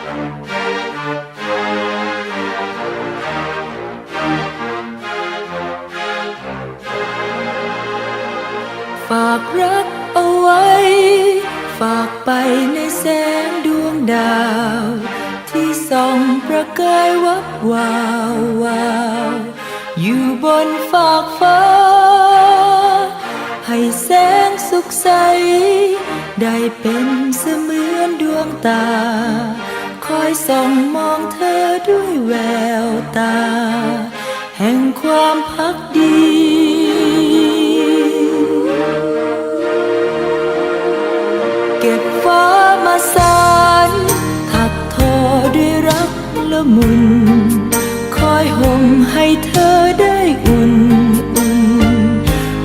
ฝากรักเอาไว้ฝากไปในแสงดวงดาวที่ส่องประกายวับวาววาวอยู่บนฟากฟ้าให้แสงสุขใสได้เป็นเสมือนดวงตาคอยส่องมองเธอด้วยแววตาแห่งความภักดีเก็บฟ้ามาสานถักทอด้วยรักละมุนคอยห่มให้เธอได้อุ่น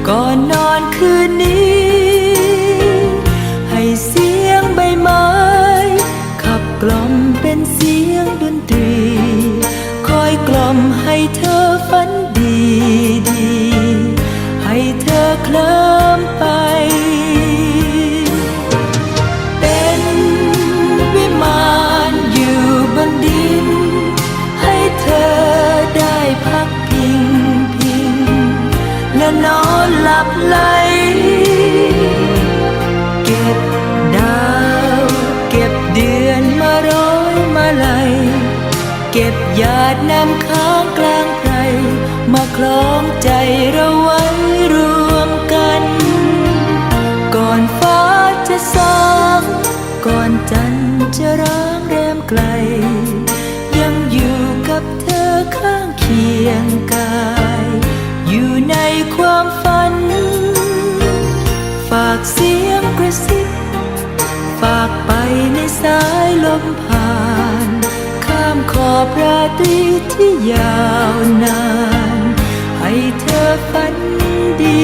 ก่อนนอนคืนนี้ให้เสียงใบไม้ขับกล่อมเป็นเสียงดนตรีคอยกล่อมให้เธอฝันดีให้เธอเคลิ้มไปเป็นวิมานอยู่บนดินให้เธอได้พักพิงและนอนหลับไหลเก็บดาวเก็บเดือนมาร้อยมาลัยเก็บหยาดน้ำค้างกลางไพรมาคล้องใจเราไว้รวมกันก่อนฟ้าจะสางก่อนจันทร์จะร้างแรมไกลยังอยู่กับเธอข้างเคียงกายอยู่ในความฝันฝากเสียงกระซิบฝากไปในสายลมผ่านข้ามขอบราตรีที่ยาวนานให้เธอฝันดี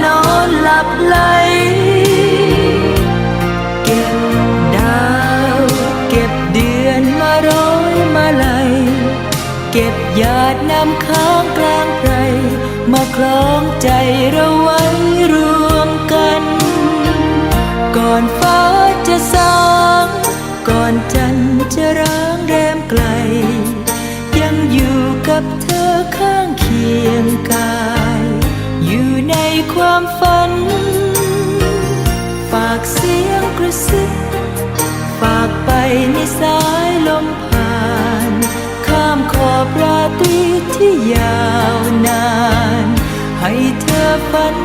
นอนหลับไหลเก็บดาวเก็บเดือนมาร้อยมาลัยเก็บหยาดน้ำค้างกลางไพรมาคล้องใจเราไว้รวมกันก่อนฟ้าจะสางก่อนจันทร์จะร้างแรมไกลยังอยู่กับเธอข้างเคียงกายอยู่ในความฝันฝากเสียงกระซิบฝากไปในสายลมผ่านข้ามขอบราตรีที่ยาวนานให้เธอฝัน